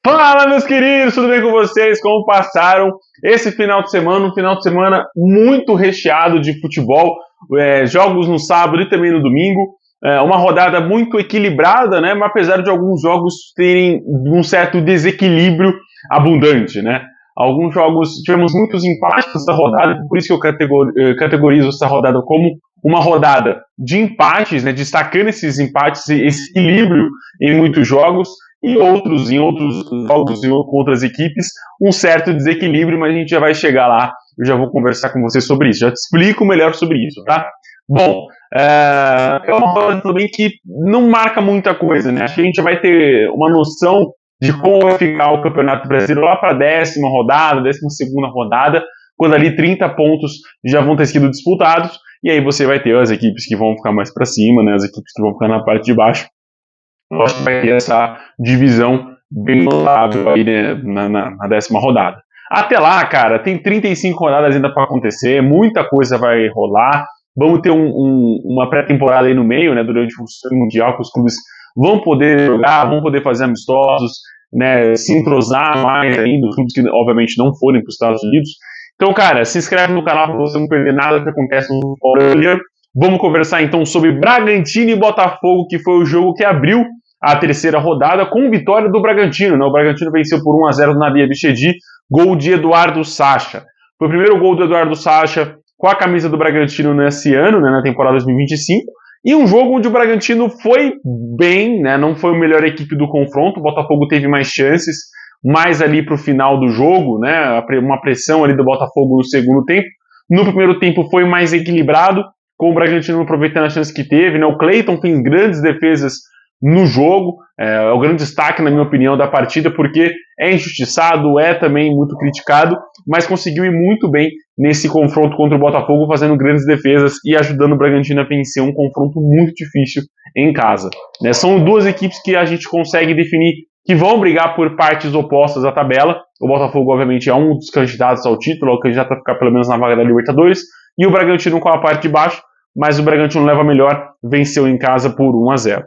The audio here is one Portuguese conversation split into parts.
Fala, meus queridos, tudo bem com vocês? Como passaram esse final de semana? Um final de semana muito recheado de futebol, jogos no sábado e também no domingo. Uma rodada muito equilibrada, né? Mas apesar de alguns jogos terem um certo desequilíbrio abundante, né? Alguns jogos, tivemos muitos empates nessa rodada, por isso que eu categorizo essa rodada como uma rodada de empates, né? Destacando esses empates, esse equilíbrio em muitos jogos. E em outros jogos e com outras equipes, um certo desequilíbrio, mas a gente já vai chegar lá, eu já vou conversar com você sobre isso, já te explico melhor sobre isso, tá? Bom, é uma rodada também que não marca muita coisa, né? Acho que a gente vai ter uma noção de como vai ficar o Campeonato Brasileiro lá para a 10ª rodada, 12ª rodada, quando ali 30 pontos já vão ter sido disputados, e aí você vai ter as equipes que vão ficar mais para cima, né? As equipes que vão ficar na parte de baixo. Eu acho que vai ter essa divisão bem notável aí, né, na 10ª rodada. Até lá, cara, tem 35 rodadas ainda para acontecer, muita coisa vai rolar. Vamos ter uma pré-temporada aí no meio, né, durante o Mundial, que os clubes vão poder jogar, vão poder fazer amistosos, né, se entrosar mais ainda, os clubes que obviamente não forem para os Estados Unidos. Então, cara, se inscreve no canal para você não perder nada que acontece no futebol brasileiro. Vamos conversar então sobre Bragantino e Botafogo, que foi o jogo que abriu a 3ª rodada com vitória do Bragantino, né? O Bragantino venceu por 1-0 na Bia Bichedi, gol de Eduardo Sacha. Foi o primeiro gol do Eduardo Sacha com a camisa do Bragantino nesse ano, né, na temporada 2025, e um jogo onde o Bragantino foi bem, né, não foi a melhor equipe do confronto, o Botafogo teve mais chances, mais ali para o final do jogo, né, uma pressão ali do Botafogo no segundo tempo. No primeiro tempo foi mais equilibrado, com o Bragantino aproveitando a chance que teve, né? O Cleiton fez grandes defesas no jogo, é o grande destaque, na minha opinião, da partida, porque é injustiçado, é também muito criticado, mas conseguiu ir muito bem nesse confronto contra o Botafogo, fazendo grandes defesas e ajudando o Bragantino a vencer um confronto muito difícil em casa. Né? São duas equipes que a gente consegue definir que vão brigar por partes opostas da tabela. O Botafogo, obviamente, é um dos candidatos ao título, é o candidato a ficar pelo menos na vaga da Libertadores, e o Bragantino com a parte de baixo, mas o Bragantino leva melhor, venceu em casa por 1-0.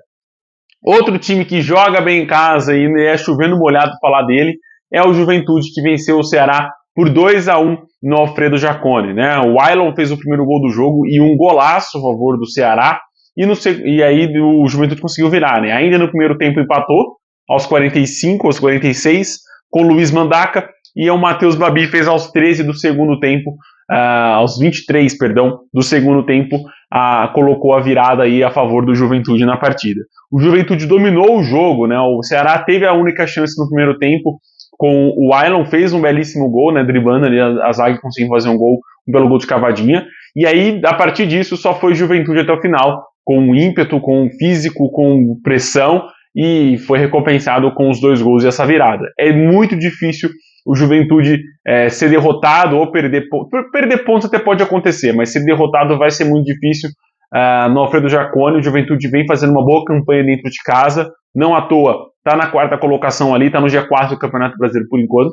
Outro time que joga bem em casa e é chovendo molhado falar dele é o Juventude, que venceu o Ceará por 2-1 no Alfredo Jaconi, né? O Wailon fez o primeiro gol do jogo e um golaço a favor do Ceará, e aí o Juventude conseguiu virar, né? Ainda no primeiro tempo empatou, aos 45, aos 46, com o Luiz Mandaca, e o Matheus Babi fez aos 13 do segundo tempo, aos 23, perdão, do segundo tempo, colocou a virada aí a favor do Juventude na partida. O Juventude dominou o jogo, né? O Ceará teve a única chance no primeiro tempo, com o Wailon fez um belíssimo gol, né? Driblando ali a zaga, conseguiu fazer um belo gol de cavadinha, e aí, a partir disso, só foi Juventude até o final, com ímpeto, com físico, com pressão, e foi recompensado com os 2 gols e essa virada. É muito difícil o Juventude ser derrotado ou perder pontos até pode acontecer, mas ser derrotado vai ser muito difícil. No Alfredo Jaconi, o Juventude vem fazendo uma boa campanha dentro de casa, não à toa, está na 4ª colocação ali, está no G4 do Campeonato Brasileiro por enquanto,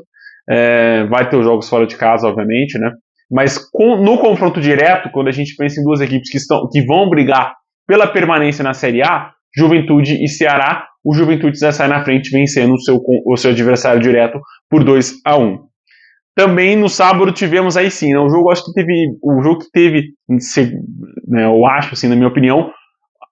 vai ter os jogos fora de casa, obviamente, né? Mas no confronto direto, quando a gente pensa em duas equipes que vão brigar pela permanência na Série A, Juventude e Ceará, o Juventude já sai na frente vencendo o seu adversário direto por 2-1. Também no sábado tivemos aí sim, né, o jogo que teve, né, eu acho assim, na minha opinião,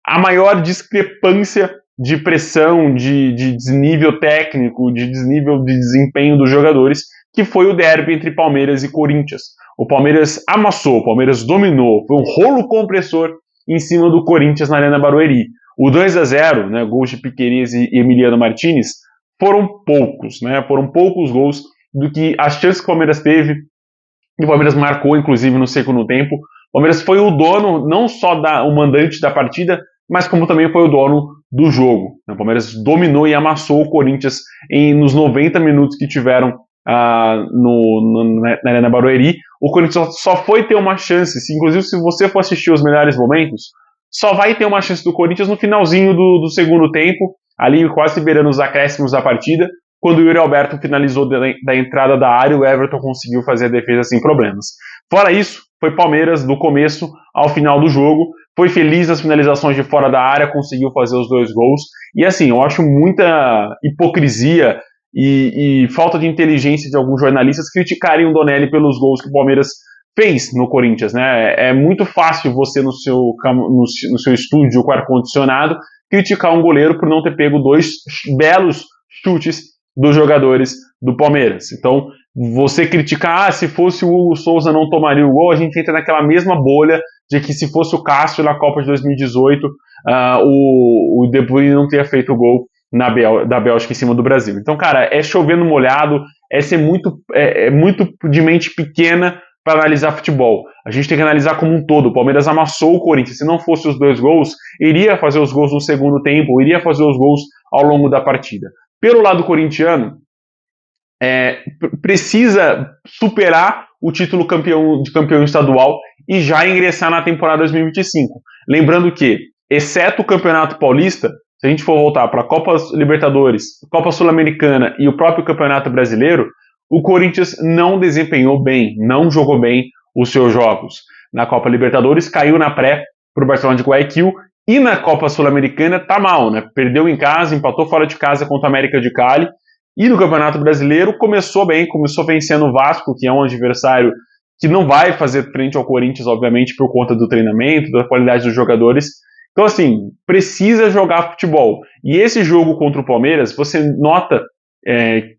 a maior discrepância de pressão, de desnível técnico, de desnível de desempenho dos jogadores, que foi o derby entre Palmeiras e Corinthians. O Palmeiras amassou, o Palmeiras dominou, foi um rolo compressor em cima do Corinthians na Arena Barueri. O 2-0, né, gols de Piquerez e Emiliano Martinez, foram poucos, né? Foram poucos gols do que as chances que o Palmeiras teve, e o Palmeiras marcou, inclusive, no segundo tempo. O Palmeiras foi o dono, não só o mandante da partida, mas como também foi o dono do jogo. O Palmeiras dominou e amassou o Corinthians nos 90 minutos que tiveram na Arena Barueri. O Corinthians só foi ter uma chance, inclusive se você for assistir os melhores momentos, só vai ter uma chance do Corinthians no finalzinho do segundo tempo, ali quase beirando os acréscimos da partida, quando o Yuri Alberto finalizou da entrada da área, o Everton conseguiu fazer a defesa sem problemas. Fora isso, foi Palmeiras do começo ao final do jogo, foi feliz nas finalizações de fora da área, conseguiu fazer os 2 gols, e assim, eu acho muita hipocrisia e falta de inteligência de alguns jornalistas criticarem o Donelli pelos gols que o Palmeiras fez no Corinthians, né? É muito fácil você no seu estúdio com ar-condicionado criticar um goleiro por não ter pego 2 belos chutes dos jogadores do Palmeiras. Então, você criticar, se fosse o Hugo Souza não tomaria o gol, a gente entra naquela mesma bolha de que se fosse o Cássio na Copa de 2018, o De Bruyne não teria feito o gol da Bélgica em cima do Brasil. Então, cara, é chover no molhado, é ser muito de mente pequena para analisar futebol. A gente tem que analisar como um todo. O Palmeiras amassou o Corinthians. Se não fosse os 2 gols, iria fazer os gols no segundo tempo, iria fazer os gols ao longo da partida. Pelo lado corintiano, precisa superar o título de campeão estadual e já ingressar na temporada 2025. Lembrando que, exceto o Campeonato Paulista, se a gente for voltar para a Copa Libertadores, Copa Sul-Americana e o próprio Campeonato Brasileiro, o Corinthians não desempenhou bem, não jogou bem os seus jogos. Na Copa Libertadores caiu na pré para o Barcelona de Guayaquil e na Copa Sul-Americana tá mal, né? Perdeu em casa, empatou fora de casa contra a América de Cali. E no Campeonato Brasileiro começou bem, começou vencendo o Vasco, que é um adversário que não vai fazer frente ao Corinthians, obviamente, por conta do treinamento, da qualidade dos jogadores. Então, assim, precisa jogar futebol. E esse jogo contra o Palmeiras, você nota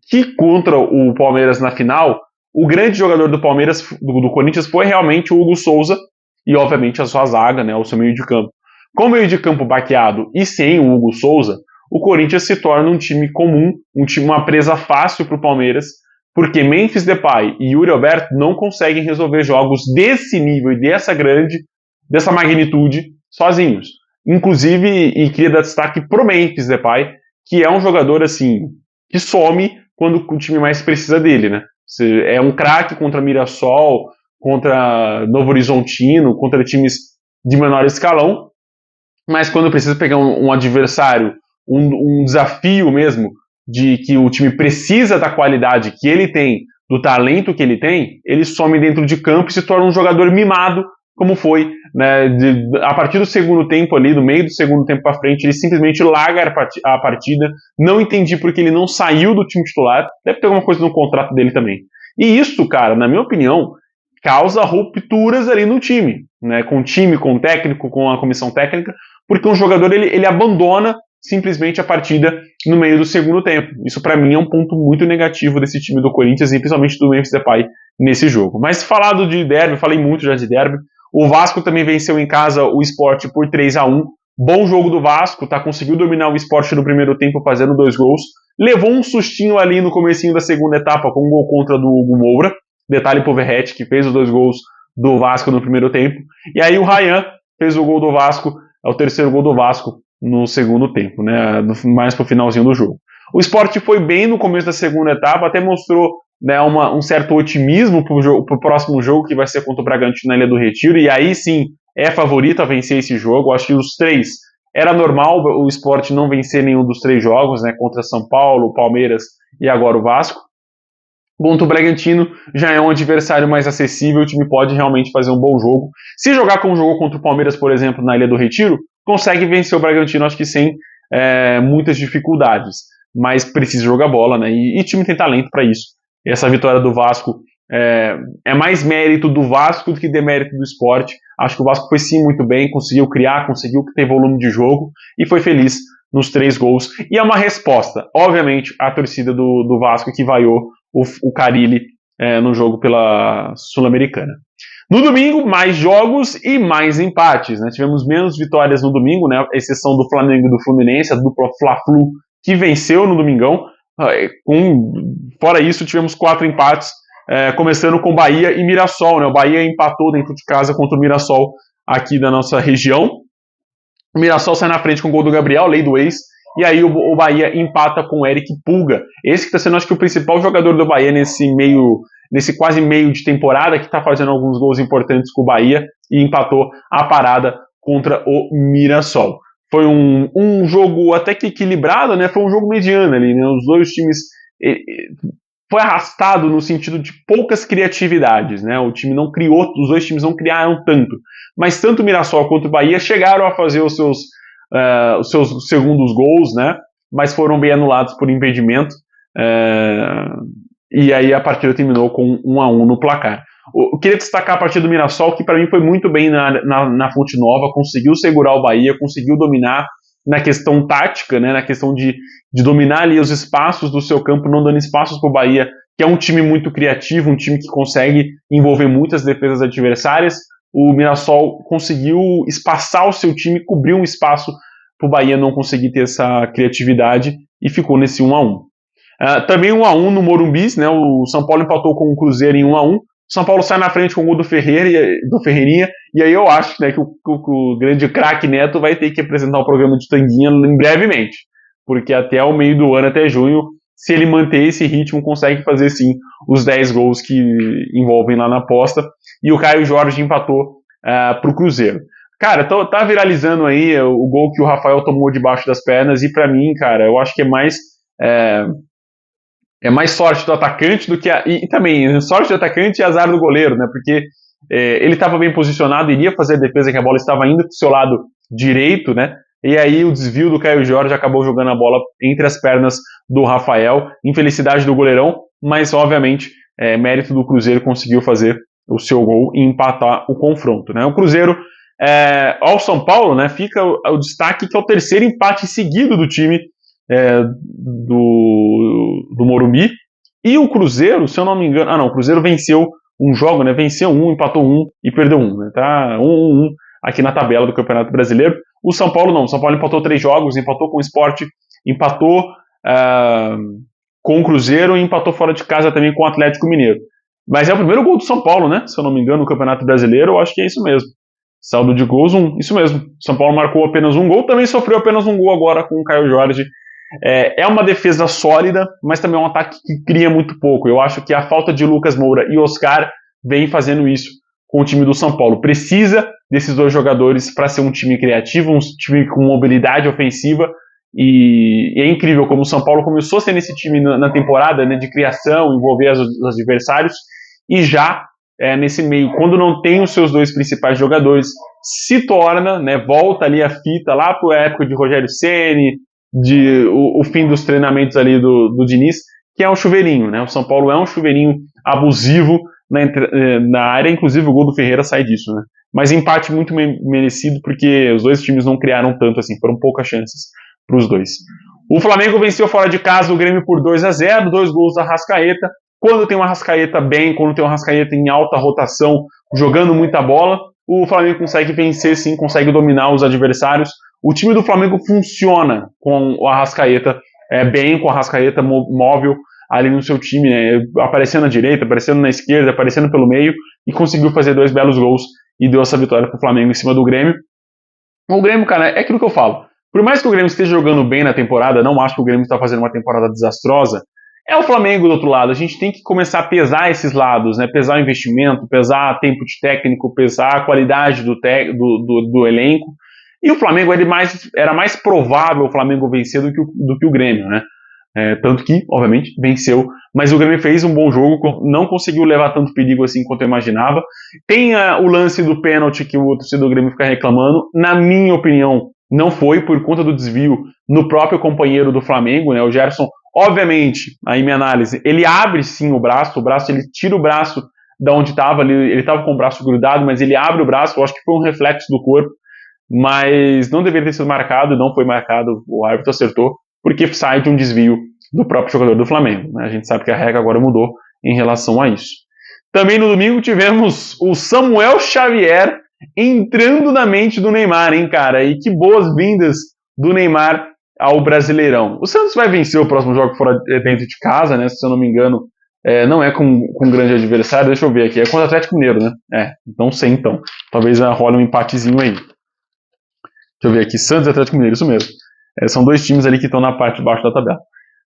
que contra o Palmeiras na final, o grande jogador do Palmeiras, do Corinthians, foi realmente o Hugo Souza e, obviamente, a sua zaga, né, o seu meio de campo. Com o meio de campo baqueado e sem o Hugo Souza, o Corinthians se torna um time comum, uma presa fácil para o Palmeiras, porque Memphis Depay e Yuri Alberto não conseguem resolver jogos desse nível e dessa magnitude sozinhos. Inclusive, e queria dar destaque pro Memphis Depay, que é um jogador assim que some quando o time mais precisa dele, né? É um craque contra Mirassol, contra Novo Horizontino, contra times de menor escalão, mas quando precisa pegar um adversário, um desafio mesmo, de que o time precisa da qualidade que ele tem, do talento que ele tem, ele some dentro de campo e se torna um jogador mimado, como foi, né, a partir do segundo tempo ali, do meio do segundo tempo para frente, ele simplesmente larga a partida. Não entendi porque ele não saiu do time titular, deve ter alguma coisa no contrato dele também. E isso, cara, na minha opinião, causa rupturas ali no time, né, com o time, com o técnico, com a comissão técnica, porque um jogador ele abandona simplesmente a partida no meio do segundo tempo. Isso para mim é um ponto muito negativo desse time do Corinthians e principalmente do Memphis Depay nesse jogo. Mas falado de derby, falei muito já de derby. O Vasco também venceu em casa o Sport por 3-1. Bom jogo do Vasco, tá? Conseguiu dominar o Sport no primeiro tempo fazendo 2 gols. Levou um sustinho ali no comecinho da segunda etapa com um gol contra do Hugo Moura. Detalhe pro Verratti, que fez os 2 gols do Vasco no primeiro tempo. E aí o Ryan fez o gol do Vasco, é o terceiro gol do Vasco no segundo tempo, né? Mais pro finalzinho do jogo. O Sport foi bem no começo da segunda etapa, até mostrou, né, um certo otimismo pro próximo jogo, que vai ser contra o Bragantino na Ilha do Retiro, e aí sim é favorito a vencer esse jogo. Acho que os 3 era normal o Sport não vencer nenhum dos 3 jogos, né, contra São Paulo, Palmeiras e agora o Vasco. Contra o Bragantino já é um adversário mais acessível, o time pode realmente fazer um bom jogo. Se jogar como jogou contra o Palmeiras, por exemplo, na Ilha do Retiro, consegue vencer o Bragantino, acho que sem muitas dificuldades, mas precisa jogar bola, né? E o time tem talento para isso. Essa vitória do Vasco é mais mérito do Vasco do que demérito do Sport. Acho que o Vasco foi sim muito bem, conseguiu criar, conseguiu ter volume de jogo e foi feliz nos 3 gols. E é uma resposta, obviamente, à torcida do Vasco que vaiou o Carille no jogo pela Sul-Americana. No domingo, mais jogos e mais empates, né? Tivemos menos vitórias no domingo, né? A exceção do Flamengo e do Fluminense, a dupla Fla-Flu, que venceu no domingão. Fora isso, tivemos 4 empates, começando com Bahia e Mirassol, né? O Bahia empatou dentro de casa contra o Mirassol aqui da nossa região. O Mirassol sai na frente com o gol do Gabriel, lei do ex, e aí o Bahia empata com o Eric Pulga. Esse que está sendo, acho que, o principal jogador do Bahia nesse quase meio de temporada, que está fazendo alguns gols importantes com o Bahia e empatou a parada contra o Mirassol. Foi um jogo até que equilibrado, né? Foi um jogo mediano ali, né? Os dois times foi arrastado no sentido de poucas criatividades, né? Os dois times não criaram tanto, mas tanto o Mirassol quanto o Bahia chegaram a fazer os seus segundos gols, né? Mas foram bem anulados por impedimento. E aí a partida terminou com 1-1 no placar. Eu queria destacar a partida do Mirassol, que para mim foi muito bem na Fonte Nova, conseguiu segurar o Bahia, conseguiu dominar na questão tática, né, na questão de dominar ali os espaços do seu campo, não dando espaços para o Bahia, que é um time muito criativo, um time que consegue envolver muitas defesas adversárias. O Mirassol conseguiu espaçar o seu time, cobrir um espaço para o Bahia não conseguir ter essa criatividade e ficou nesse 1-1. Também 1-1 no Morumbi, né, o São Paulo empatou com o Cruzeiro em 1-1. O São Paulo sai na frente com o gol do Ferreirinha, e aí eu acho, né, que o grande craque Neto vai ter que apresentar o programa de Tanguinha brevemente, porque até o meio do ano, até junho, se ele manter esse ritmo, consegue fazer sim os 10 gols que envolvem lá na aposta, e o Caio Jorge empatou para o Cruzeiro. Cara, tá viralizando aí o gol que o Rafael tomou debaixo das pernas, e para mim, cara, eu acho que é mais sorte do atacante do que e também sorte do atacante e azar do goleiro, né? Porque ele estava bem posicionado, iria fazer a defesa, que a bola estava indo para o seu lado direito, né? E aí o desvio do Caio Jorge acabou jogando a bola entre as pernas do Rafael. Infelicidade do goleirão, mas obviamente mérito do Cruzeiro, conseguiu fazer o seu gol e empatar o confronto, né? O Cruzeiro, ao São Paulo, né? Fica o destaque que é o terceiro empate seguido do time do Morumbi. E o Cruzeiro, se eu não me engano, o Cruzeiro venceu um jogo, né? Venceu um, empatou um e perdeu um, né? Tá 1-1 aqui na tabela do Campeonato Brasileiro. O São Paulo não, o São Paulo empatou 3 jogos, empatou com o Sport, empatou com o Cruzeiro e empatou fora de casa também com o Atlético Mineiro. Mas é o primeiro gol do São Paulo, né? Se eu não me engano, no Campeonato Brasileiro, eu acho que é isso mesmo. Saldo de gols, 1. Isso mesmo. São Paulo marcou apenas um gol, também sofreu apenas um gol agora com o Caio Jorge. É uma defesa sólida, mas também é um ataque que cria muito pouco. Eu acho que a falta de Lucas Moura e Oscar vem fazendo isso com o time do São Paulo. Precisa desses dois jogadores para ser um time criativo, um time com mobilidade ofensiva, e é incrível como o São Paulo começou sendo esse time na temporada, né, de criação, envolver os adversários, e já nesse meio, quando não tem os seus dois principais jogadores, se torna, né, volta ali a fita lá para a época de Rogério Ceni, o fim dos treinamentos ali do Diniz, que é um chuveirinho, né? O São Paulo é um chuveirinho abusivo na área, inclusive o gol do Ferreira sai disso, né? Mas empate muito merecido, porque os dois times não criaram tanto assim, foram poucas chances para os dois. O Flamengo venceu fora de casa o Grêmio por 2-0, 2 gols da Arrascaeta. Quando tem uma Arrascaeta bem, quando tem uma Arrascaeta em alta rotação, jogando muita bola, o Flamengo consegue vencer sim, consegue dominar os adversários. O time do Flamengo funciona com o Arrascaeta bem, com o Arrascaeta móvel ali no seu time, né? Aparecendo na direita, aparecendo na esquerda, aparecendo pelo meio, e conseguiu fazer 2 belos gols e deu essa vitória para o Flamengo em cima do Grêmio. O Grêmio, cara, é aquilo que eu falo. Por mais que o Grêmio esteja jogando bem na temporada, não acho que o Grêmio está fazendo uma temporada desastrosa, é o Flamengo do outro lado. A gente tem que começar a pesar esses lados, né? Pesar o investimento, pesar tempo de técnico, pesar a qualidade do elenco. E o Flamengo era mais provável o Flamengo vencer do que o Grêmio, né? Tanto que, obviamente, venceu. Mas o Grêmio fez um bom jogo, não conseguiu levar tanto perigo assim quanto eu imaginava. Tem o lance do pênalti que o torcedor do Grêmio fica reclamando. Na minha opinião, não foi por conta do desvio no próprio companheiro do Flamengo, né? O Gerson, obviamente, aí minha análise, ele abre sim o braço, ele tira o braço da onde estava, ele estava com o braço grudado, mas ele abre o braço, eu acho que foi um reflexo do corpo, mas não deveria ter sido marcado, não foi marcado, o árbitro acertou, porque sai de um desvio do próprio jogador do Flamengo, né? A gente sabe que a regra agora mudou em relação a isso. Também no domingo tivemos o Samuel Xavier entrando na mente do Neymar, hein, cara? E que boas-vindas do Neymar ao Brasileirão. O Santos vai vencer o próximo jogo fora dentro de casa, né? Se eu não me engano, não é com um grande adversário. Deixa eu ver aqui. É contra o Atlético Mineiro, né? Então sei, então. Talvez role um empatezinho aí. Deixa eu ver aqui. Santos e Atlético Mineiro, isso mesmo. São dois times ali que estão na parte de baixo da tabela.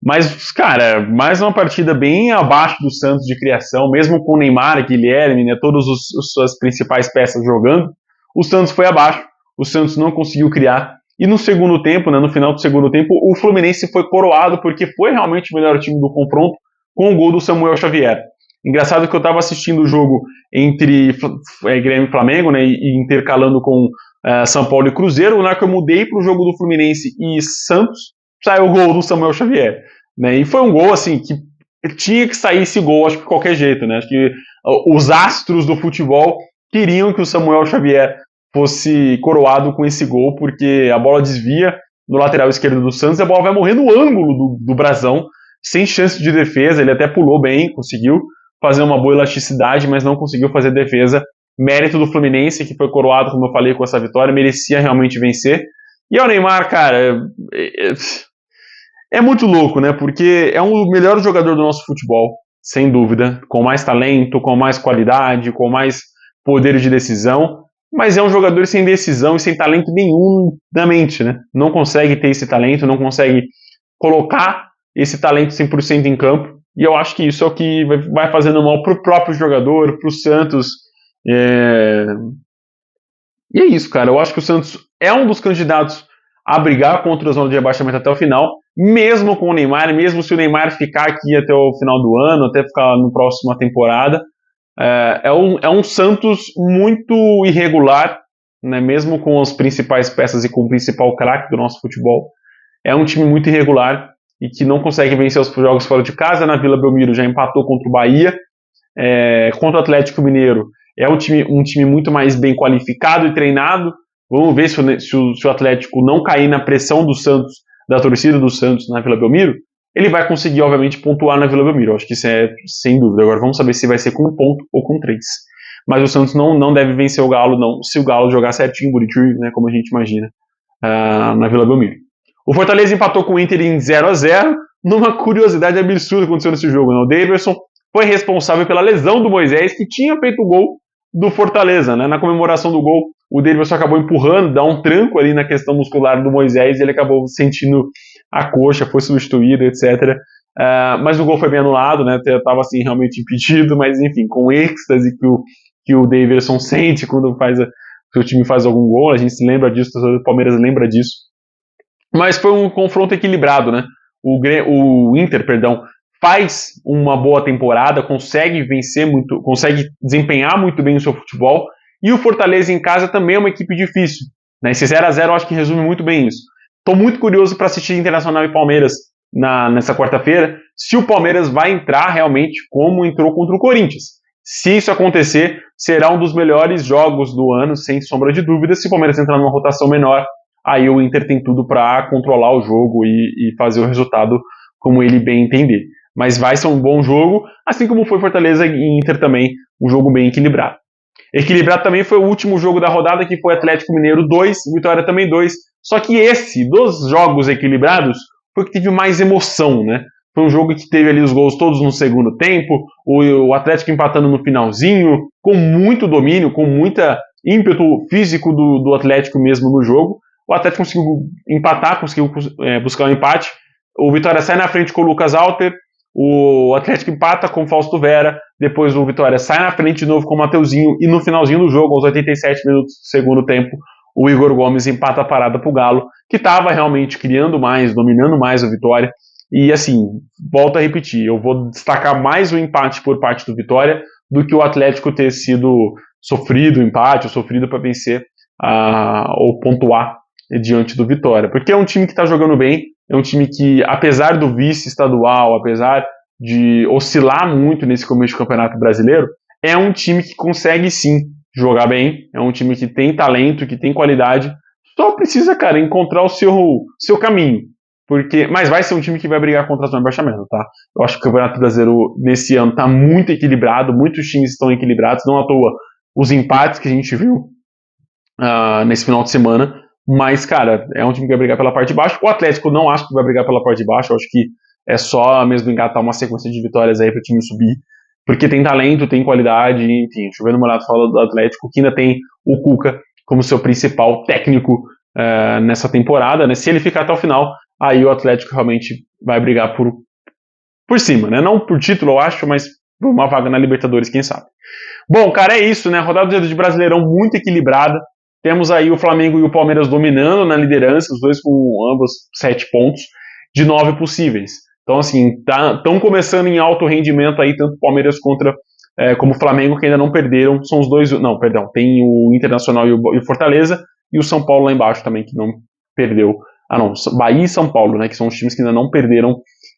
Mas, cara, mais uma partida bem abaixo do Santos de criação, mesmo com o Neymar, Guilherme, né, todas as suas principais peças jogando, o Santos foi abaixo, o Santos não conseguiu criar, e no segundo tempo, né, no final do segundo tempo, o Fluminense foi coroado, porque foi realmente o melhor time do confronto, com o gol do Samuel Xavier. Engraçado que eu estava assistindo o jogo entre Grêmio e Flamengo, né, e intercalando com São Paulo e Cruzeiro, na hora que eu mudei para o jogo do Fluminense e Santos, saiu o gol do Samuel Xavier. né? E foi um gol, assim, que tinha que sair esse gol, acho que de qualquer jeito, né? Acho que os astros do futebol queriam que o Samuel Xavier fosse coroado com esse gol, porque a bola desvia no lateral esquerdo do Santos e a bola vai morrer no ângulo do Brasão, sem chance de defesa. Ele até pulou bem, conseguiu fazer uma boa elasticidade, mas não conseguiu fazer defesa. Mérito do Fluminense, que foi coroado, como eu falei, com essa vitória, merecia realmente vencer. E o Neymar, cara, é muito louco, né? Porque é um melhor jogador do nosso futebol, sem dúvida, com mais talento, com mais qualidade, com mais poder de decisão, mas é um jogador sem decisão e sem talento nenhum na mente, né? Não consegue ter esse talento, não consegue colocar esse talento 100% em campo, e eu acho que isso é o que vai fazendo mal pro próprio jogador, pro Santos. E é isso, cara. Eu acho que o Santos é um dos candidatos a brigar contra a zona de rebaixamento até o final, mesmo com o Neymar, mesmo se o Neymar ficar aqui até o final do ano, até ficar na próxima temporada. É um Santos muito irregular, né, mesmo com as principais peças e com o principal craque do nosso futebol. É um time muito irregular e que não consegue vencer os jogos fora de casa. Na Vila Belmiro já empatou contra o Bahia. Contra o Atlético Mineiro é um time muito mais bem qualificado e treinado. Vamos ver se o Atlético não cair na pressão do Santos, da torcida do Santos na Vila Belmiro, ele vai conseguir, obviamente, pontuar na Vila Belmiro. Eu acho que isso é sem dúvida. Agora vamos saber se vai ser com 1 ponto ou com 3. Mas o Santos não deve vencer o Galo, não, se o Galo jogar certinho, bonitinho, né, como a gente imagina, na Vila Belmiro. O Fortaleza empatou com o Inter em 0-0, numa curiosidade absurda que aconteceu nesse jogo. Né? O Daverson foi responsável pela lesão do Moisés, que tinha feito o gol do Fortaleza. Né? Na comemoração do gol, o Daverson acabou empurrando, dá um tranco ali na questão muscular do Moisés, e ele acabou sentindo a coxa, foi substituído, etc. Mas o gol foi bem anulado, né? Estava assim, realmente impedido, mas enfim, com o êxtase que o Daverson sente quando que o time faz algum gol, a gente se lembra disso, o Palmeiras lembra disso. Mas foi um confronto equilibrado, né? O Inter, faz uma boa temporada, consegue vencer muito, consegue desempenhar muito bem o seu futebol, e o Fortaleza em casa também é uma equipe difícil. Né? Esse 0-0 eu acho que resume muito bem isso. Estou muito curioso para assistir Internacional e Palmeiras nessa quarta-feira, se o Palmeiras vai entrar realmente como entrou contra o Corinthians. Se isso acontecer, será um dos melhores jogos do ano, sem sombra de dúvida. Se o Palmeiras entrar numa rotação menor, aí o Inter tem tudo para controlar o jogo e fazer o resultado como ele bem entender. Mas vai ser um bom jogo, assim como foi Fortaleza e Inter também, um jogo bem equilibrado. Equilibrado também foi o último jogo da rodada, que foi Atlético Mineiro 2, Vitória também 2. Só que esse, dos jogos equilibrados, foi que teve mais emoção, né? Foi um jogo que teve ali os gols todos no segundo tempo, o Atlético empatando no finalzinho, com muito domínio, com muita ímpeto físico do Atlético mesmo no jogo. O Atlético conseguiu empatar, conseguiu buscar um empate. O Vitória sai na frente com o Lucas Alter, o Atlético empata com o Fausto Vera, depois o Vitória sai na frente de novo com o Mateuzinho, e no finalzinho do jogo, aos 87 minutos do segundo tempo, o Igor Gomes empata a parada para o Galo, que estava realmente criando mais, dominando mais o Vitória. E assim, volto a repetir, eu vou destacar mais o empate por parte do Vitória do que o Atlético ter sido sofrido o empate, ou sofrido para vencer ou pontuar diante do Vitória. Porque é um time que está jogando bem, é um time que, apesar do vice-estadual, apesar de oscilar muito nesse começo do Campeonato Brasileiro, é um time que consegue sim jogar bem, é um time que tem talento, que tem qualidade, só precisa, cara, encontrar o seu caminho. Mas vai ser um time que vai brigar contra a zona de rebaixamento, tá? Eu acho que o Campeonato Brasileiro nesse ano tá muito equilibrado, muitos times estão equilibrados, não à toa os empates que a gente viu nesse final de semana. Mas, cara, é um time que vai brigar pela parte de baixo. O Atlético não acho que vai brigar pela parte de baixo. Eu acho que é só mesmo engatar uma sequência de vitórias aí para o time subir. Porque tem talento, tem qualidade, enfim. Chovendo molhado fala do Atlético, que ainda tem o Cuca como seu principal técnico nessa temporada, né? Se ele ficar até o final, aí o Atlético realmente vai brigar por cima, né? Não por título, eu acho, mas por uma vaga na Libertadores, quem sabe. Bom, cara, é isso, né? Rodada de Brasileirão muito equilibrada. Temos aí o Flamengo e o Palmeiras dominando na liderança, os dois com ambos 7 pontos, de 9 possíveis. Então, assim, estão começando em alto rendimento aí, tanto o Palmeiras como o Flamengo, que ainda não perderam. São os dois, não, perdão, tem o Internacional e o Fortaleza, e o São Paulo lá embaixo também, que não perdeu. Bahia e São Paulo, né, que são os times que ainda não perderam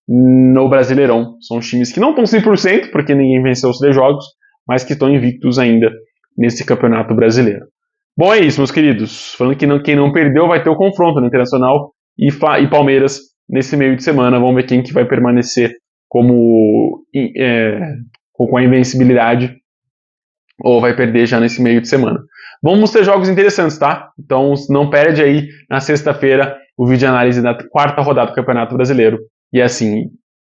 no Brasileirão. São os times que não estão 100%, porque ninguém venceu os 3 jogos, mas que estão invictos ainda nesse Campeonato Brasileiro. Bom, é isso, meus queridos. Falando que quem não perdeu vai ter o confronto no Internacional e Palmeiras nesse meio de semana. Vamos ver quem que vai permanecer com a invencibilidade ou vai perder já nesse meio de semana. Vamos ter jogos interessantes, tá? Então não perde aí na sexta-feira o vídeo de análise da 4ª rodada do Campeonato Brasileiro. E assim,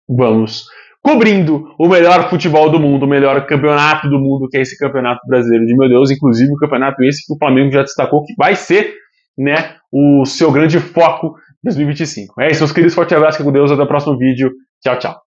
vamos cobrindo o melhor futebol do mundo, o melhor campeonato do mundo, que é esse Campeonato Brasileiro de meu Deus. Inclusive o campeonato esse que o Flamengo já destacou que vai ser, né, o seu grande foco em 2025. É isso, meus queridos. Forte abraço, com Deus. Até o próximo vídeo. Tchau, tchau.